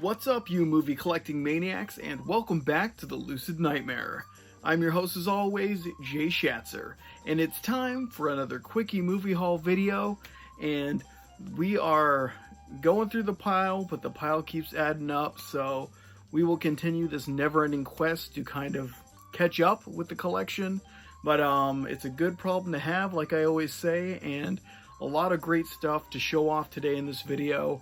What's up, you movie collecting maniacs, and welcome back to the Lucid Nightmare. I'm your host as always, Jay Schatzer, and it's time for another Quickie movie haul video, and we are going through the pile, but the pile keeps adding up, so we will continue this never-ending quest to kind of catch up with the collection, but it's a good problem to have, like I always say, and a lot of great stuff to show off today in this video.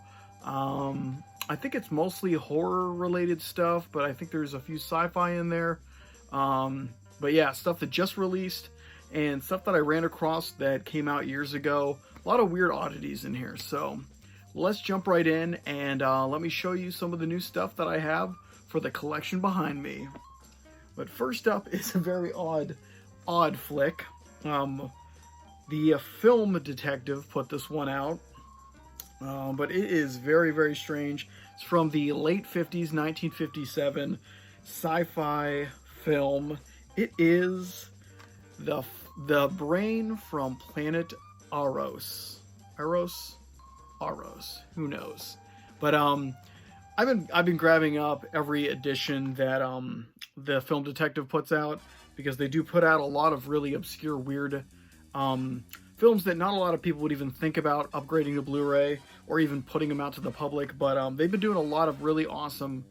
I think it's mostly horror-related stuff, but I think there's a few sci-fi in there. But yeah, stuff that just released and stuff that I ran across that came out years ago. A lot of weird oddities in here. So let's jump right in and let me show you some of the new stuff that I have for the collection behind me. But first up is a very odd flick. The Film Detective put this one out. But it is very, very strange. It's from the late 50s, 1957 sci-fi film. It is the brain from planet Aros. Aros? Who knows? But I've been grabbing up every edition that the Film Detective puts out, because they do put out a lot of really obscure, weird films that not a lot of people would even think about upgrading to Blu-ray or even putting them out to the public, but they've been doing a lot of really awesome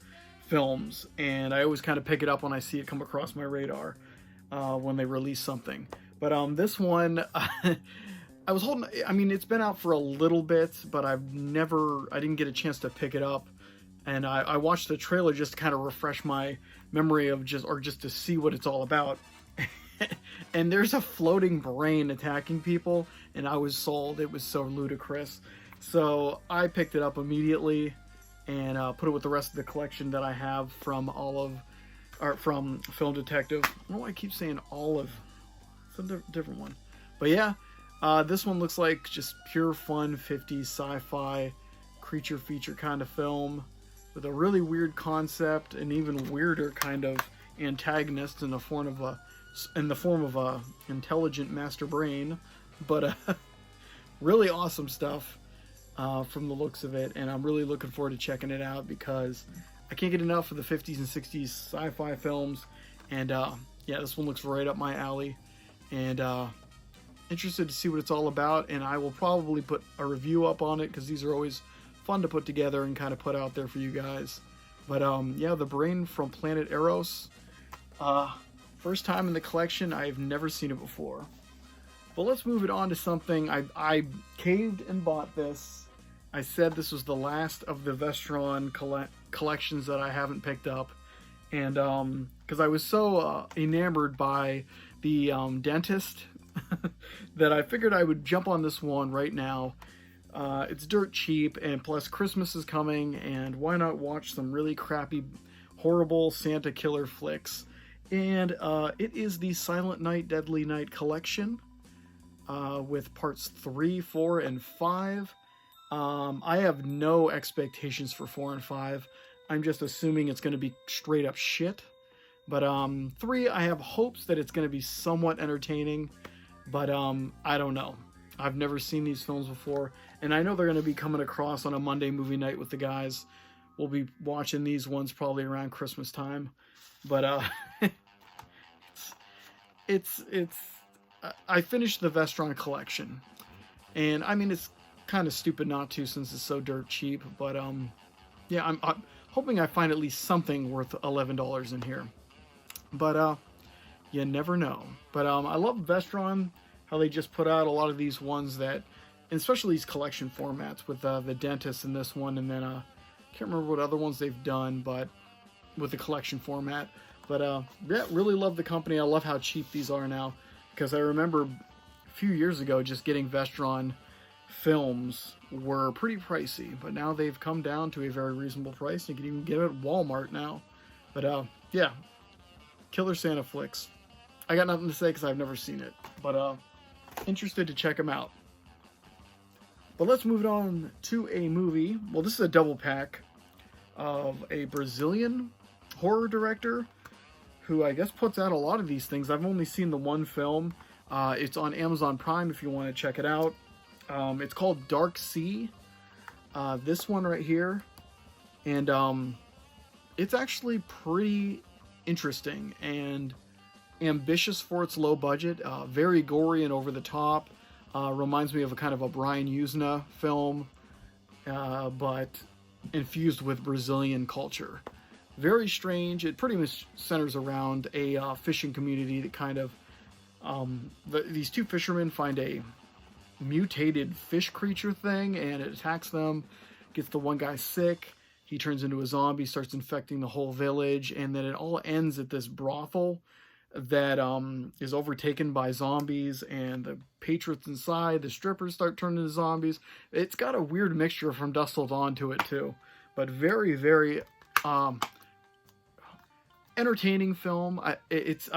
films, and I always kind of pick it up when I see it come across my radar when they release something. But this one, I mean, it's been out for a little bit, but I didn't get a chance to pick it up, and I watched the trailer just to kind of refresh my memory of just to see what it's all about. And there's a floating brain attacking people, and I was sold. It was so ludicrous. So I picked it up immediately and put it with the rest of the collection that I have from from Film Detective. I don't know why I keep saying Olive. It's a different one. But yeah, this one looks like just pure fun 50s sci-fi creature feature kind of film with a really weird concept, and even weirder kind of antagonist in the form of a intelligent master brain. But really awesome stuff from the looks of it, and I'm really looking forward to checking it out, because I can't get enough of the 50s and 60s sci-fi films. And yeah, this one looks right up my alley, and interested to see what it's all about. And I will probably put a review up on it, because these are always fun to put together and kind of put out there for you guys. But yeah, the brain from planet Eros, first time in the collection. I've never seen it before. But let's move it on to something. I caved and bought this. I said this was the last of the Vestron collections that I haven't picked up. And because I was so enamored by the dentist that I figured I would jump on this one right now. It's dirt cheap, and plus Christmas is coming, and why not watch some really crappy, horrible Santa killer flicks? And it is the Silent Night, Deadly Night collection with parts 3, 4, and 5. I have no expectations for 4 and 5. I'm just assuming it's going to be straight up shit. But 3, I have hopes that it's going to be somewhat entertaining. But I don't know. I've never seen these films before. And I know they're going to be coming across on a Monday movie night with the guys. We'll be watching these ones probably around Christmas time. But I finished the Vestron collection, and I mean, it's kind of stupid not to, since it's so dirt cheap, but yeah, I'm hoping I find at least something worth $11 in here, but you never know. But I love Vestron, how they just put out a lot of these ones that, and especially these collection formats with the dentist in this one, and then I can't remember what other ones they've done, but with the collection format. But yeah, really love the company. I love how cheap these are now, because I remember a few years ago just getting Vestron films were pretty pricey, but now they've come down to a very reasonable price. You can even get it at Walmart now. But yeah, killer Santa flicks. I got nothing to say because I've never seen it, but interested to check them out. But let's move on to a movie. Well, this is a double pack of a Brazilian horror director who I guess puts out a lot of these things. I've only seen the one film. It's on Amazon Prime if you want to check it out. It's called Dark Sea. This one right here And it's actually pretty interesting and ambitious for its low budget. Very gory and over the top. Reminds me of a kind of a Brian Usna film, but infused with Brazilian culture. Very strange. It pretty much centers around a fishing community that kind of these two fishermen find a mutated fish creature thing, and it attacks them. Gets the one guy sick. He turns into a zombie, starts infecting the whole village, and then it all ends at this brothel that is overtaken by zombies, and the patrons inside, the strippers, start turning into zombies. It's got a weird mixture from dusk till dawn to it too, but very, very entertaining film. I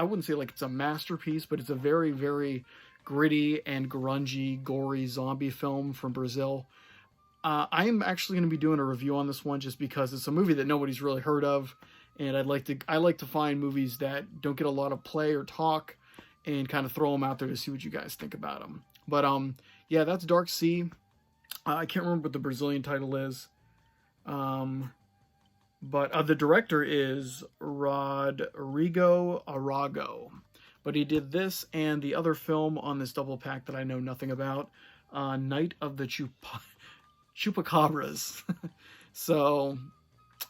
wouldn't say like it's a masterpiece, but it's a very, very gritty and grungy, gory zombie film from Brazil. I'm actually going to be doing a review on this one just because it's a movie that nobody's really heard of, and I like to find movies that don't get a lot of play or talk, and kind of throw them out there to see what you guys think about them. But yeah, that's Dark Sea. I can't remember what the Brazilian title is, but the director is Rodrigo Arago. But he did this and the other film on this double pack that I know nothing about, Night of the Chupacabras. So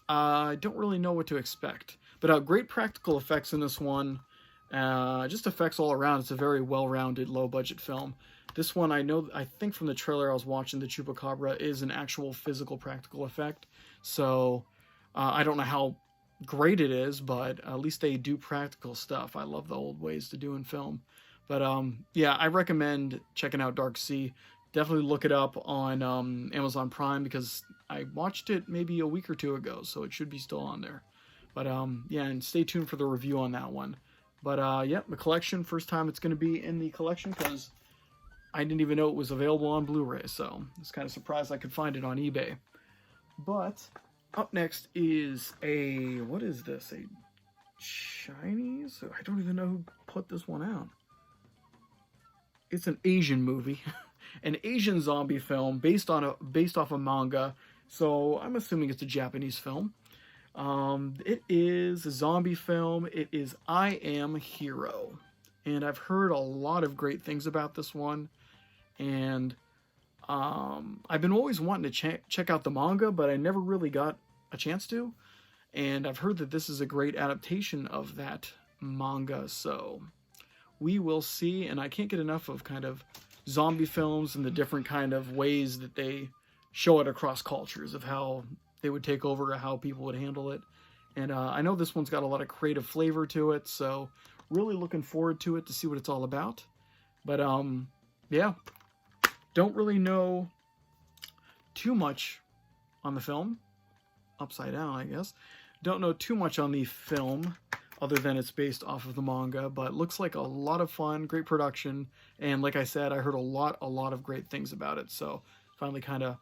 I don't really know what to expect, but great practical effects in this one. Just effects all around. It's a very well-rounded, low-budget film. This one, I think from the trailer I was watching, the Chupacabra is an actual physical practical effect. So I don't know how great it is, but at least they do practical stuff. I love the old ways to do in film. But yeah, I recommend checking out Dark Sea. Definitely look it up on Amazon Prime, because I watched it maybe a week or two ago, so it should be still on there. But yeah, and stay tuned for the review on that one. But yeah, the collection, first time it's going to be in the collection, because I didn't even know it was available on Blu-ray, so I was kind of surprised I could find it on eBay. But up next is what is this? A Chinese? I don't even know who put this one out. It's an Asian movie. An Asian zombie film based off a manga, so I'm assuming it's a Japanese film. It is a zombie film. It is I Am Hero, and I've heard a lot of great things about this one, and I've been always wanting to check out the manga, but I never really got a chance to, and I've heard that this is a great adaptation of that manga, so we will see. And I can't get enough of kind of zombie films and the different kind of ways that they show it across cultures, of how they would take over, or how people would handle it. And I know this one's got a lot of creative flavor to it, so really looking forward to it to see what it's all about. But yeah, don't really know too much on the film. Upside down, I guess. Don't know too much on the film, other than it's based off of the manga, but looks like a lot of fun, great production, and like I said, I heard a lot of great things about it, so finally kind of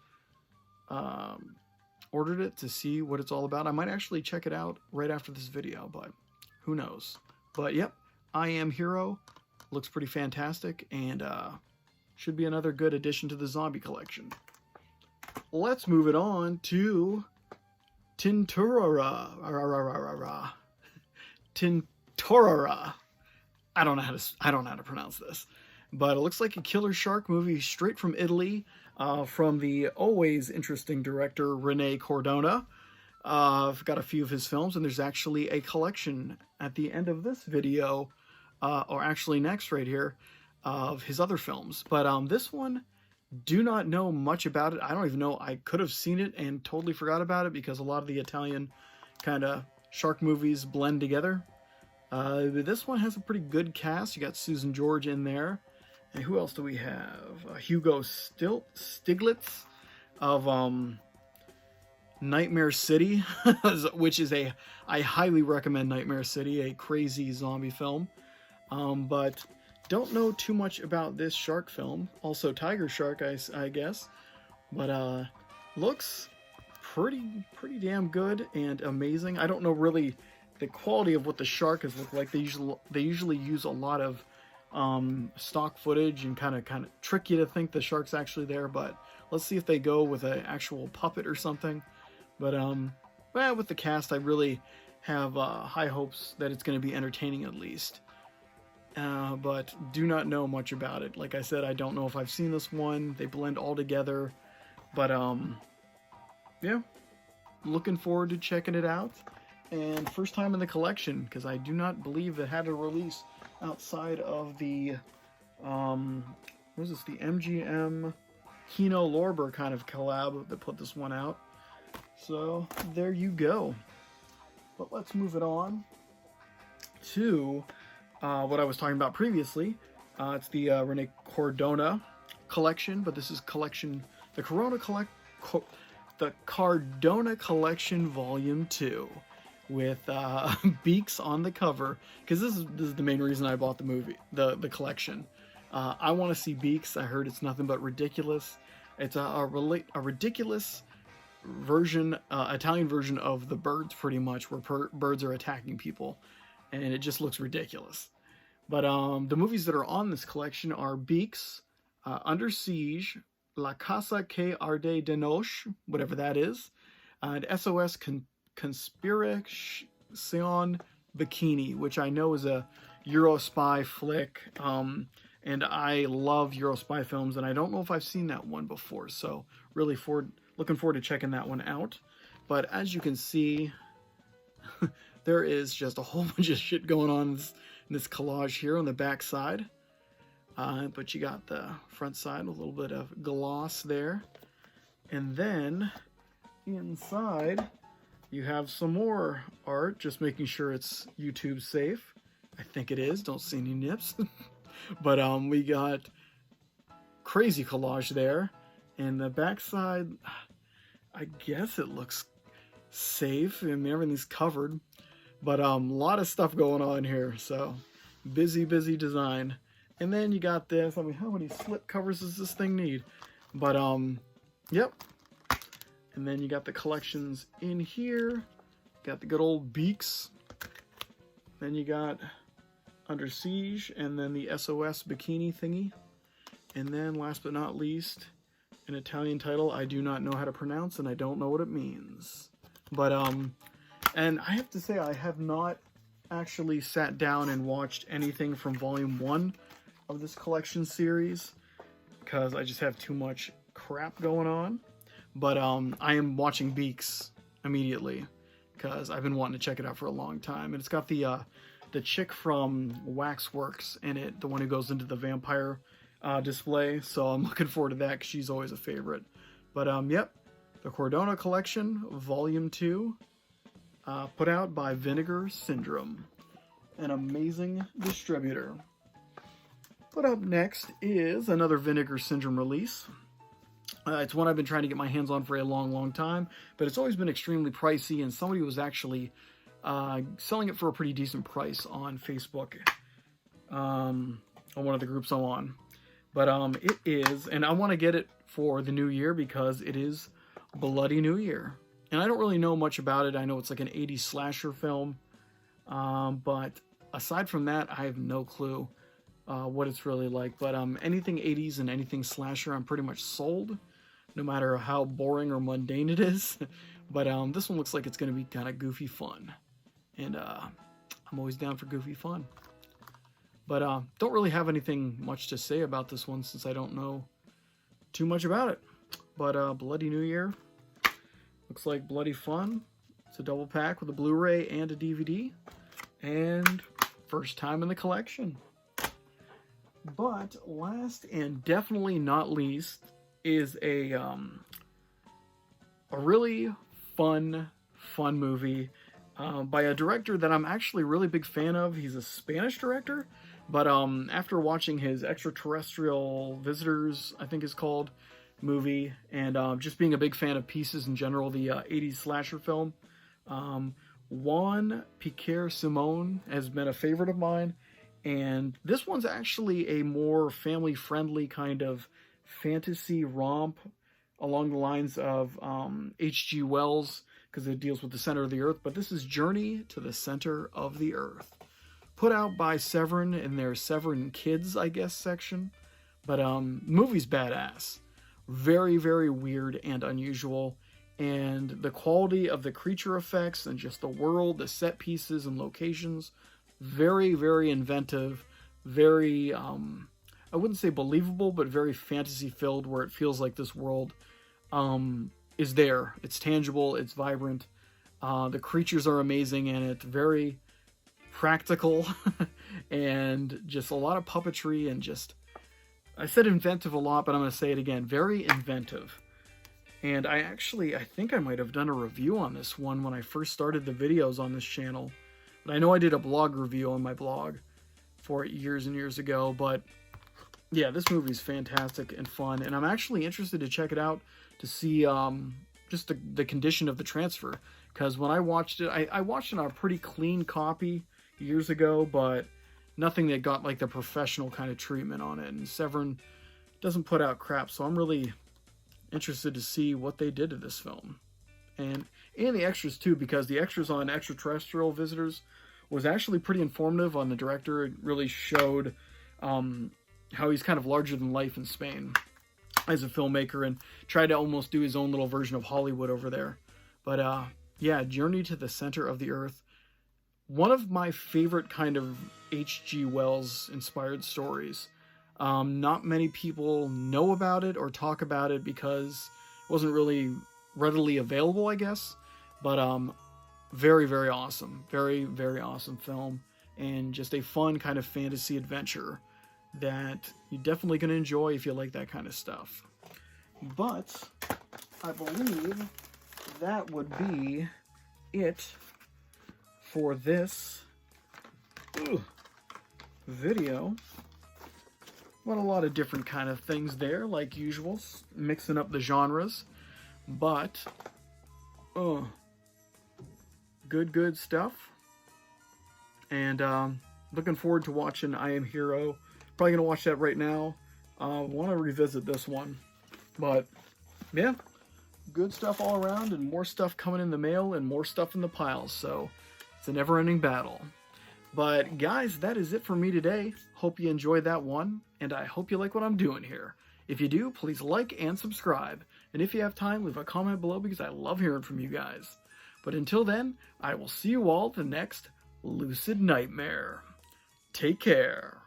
ordered it to see what it's all about. I might actually check it out right after this video, but who knows. But yep, I Am Hero looks pretty fantastic, and should be another good addition to the zombie collection. Let's move it on to Tinturara. Tintorara. I don't know how to pronounce this, but it looks like a killer shark movie straight from Italy, from the always interesting director Rene Cordona. I've got a few of his films, and there's actually a collection at the end of this video, or actually next right here, of his other films. But this one, do not know much about it. I don't even know. I could have seen it and totally forgot about it, because a lot of the Italian kind of shark movies blend together. This one has a pretty good cast. You got Susan George in there. And who else do we have? Hugo Stiglitz of Nightmare City, which is I highly recommend Nightmare City, a crazy zombie film. But don't know too much about this shark film. Also Tiger Shark, I guess. But looks pretty damn good and amazing. I don't know really the quality of what the shark has looked like. They usually use a lot of stock footage and kind of trick you to think the shark's actually there, but let's see if they go with an actual puppet or something. But well, with the cast, I really have high hopes that it's going to be entertaining at least. But do not know much about it. Like I said, I don't know if I've seen this one. They blend all together. But, yeah, looking forward to checking it out. And first time in the collection, because I do not believe it had a release outside of the, what was this, the MGM Kino Lorber kind of collab that put this one out. So, there you go. But let's move it on to what I was talking about previously. It's the Rene Cardona collection, but this is the Cardona collection volume 2 with Beaks on the cover, because this is the main reason I bought the collection. I want to see Beaks. I heard it's nothing but ridiculous. It's a ridiculous version, Italian version of the Birds, pretty much, where birds are attacking people, and it just looks ridiculous. But the movies that are on this collection are Beaks, Under Siege, La Casa que Arde de Noche, whatever that is, and SOS Conspiration Bikini, which I know is a Euro spy flick, and I love Euro spy films, and I don't know if I've seen that one before, so really looking forward to checking that one out. But as you can see, there is just a whole bunch of shit going on in this collage here on the back side. But you got the front side, a little bit of gloss there. And then inside, you have some more art, just making sure it's YouTube safe. I think it is, don't see any nips. But we got crazy collage there. And the back side, I guess it looks safe. I mean, everything's covered. But a lot of stuff going on here, so busy design. And then you got this. I mean, how many slip covers does this thing need? But, yep. And then you got the collections in here. Got the good old Beaks. Then you got Under Siege, and then the SOS Bikini thingy. And then, last but not least, an Italian title I do not know how to pronounce, and I don't know what it means. But, and I have to say, I have not actually sat down and watched anything from Volume 1 of this collection series, because I just have too much crap going on. But I am watching Beaks immediately, because I've been wanting to check it out for a long time. And it's got the chick from Waxworks in it, the one who goes into the vampire display, so I'm looking forward to that, because she's always a favorite. But yep, the Cardona collection, Volume 2, put out by Vinegar Syndrome, an amazing distributor. But up next is another Vinegar Syndrome release. It's one I've been trying to get my hands on for a long time, but it's always been extremely pricey, and somebody was actually selling it for a pretty decent price on Facebook, on one of the groups I'm on. But it is, and I want to get it for the new year, because it is Bloody New Year. And I don't really know much about it. I know it's like an 80s slasher film, but aside from that, I have no clue what it's really like. But anything 80s and anything slasher, I'm pretty much sold, no matter how boring or mundane it is. But this one looks like it's going to be kind of goofy fun, and I'm always down for goofy fun. But don't really have anything much to say about this one, since I don't know too much about it. But Bloody New Year looks like bloody fun. It's a double pack with a Blu-ray and a DVD, and first time in the collection. But last and definitely not least is a really fun movie by a director that I'm actually a really big fan of. He's a Spanish director, but after watching his Extraterrestrial Visitors, I think it's called, movie, and just being a big fan of Pieces in general, the 80s slasher film, Juan Piquer Simon has been a favorite of mine. And this one's actually a more family-friendly kind of fantasy romp along the lines of H.G. Wells, because it deals with the center of the earth. But this is Journey to the Center of the Earth, put out by Severin in their Severin Kids, I guess, section. But movie's badass. Very, very weird and unusual. and the quality of the creature effects and just the world, the set pieces and locations, very, very inventive, very, I wouldn't say believable, but very fantasy filled, where it feels like this world is there. It's tangible, it's vibrant. The creatures are amazing in it, very practical, and just a lot of puppetry, and just, I said inventive a lot, but I'm going to say it again, very inventive. And I think I might have done a review on this one when I first started the videos on this channel. But I know I did a blog review on my blog for it years and years ago. But yeah, this movie is fantastic and fun. And I'm actually interested to check it out to see just the condition of the transfer. Because when I watched it, I watched it on a pretty clean copy years ago, but nothing that got like the professional kind of treatment on it. And Severin doesn't put out crap, so I'm really interested to see what they did to this film, and the extras too, because the extras on Extraterrestrial Visitors was actually pretty informative on the director. It really showed how he's kind of larger than life in Spain as a filmmaker, and tried to almost do his own little version of Hollywood over there. But yeah, Journey to the Center of the Earth, one of my favorite kind of H.G. Wells inspired stories. Not many people know about it or talk about it because it wasn't really readily available, I guess. But very, very awesome. Very, very awesome film. And just a fun kind of fantasy adventure that you're definitely going to enjoy if you like that kind of stuff. But I believe that would be it for this video. Well, a lot of different kind of things there, like usual, mixing up the genres, but good stuff. And looking forward to watching I Am Hero. Probably gonna watch that right now. Want to revisit this one, but yeah, good stuff all around, and more stuff coming in the mail, and more stuff in the piles. So it's a never-ending battle. But guys, that is it for me today. Hope you enjoyed that one, and I hope you like what I'm doing here. If you do, please like and subscribe. And if you have time, leave a comment below, because I love hearing from you guys. But until then, I will see you all at the next Lucid Nightmare. Take care.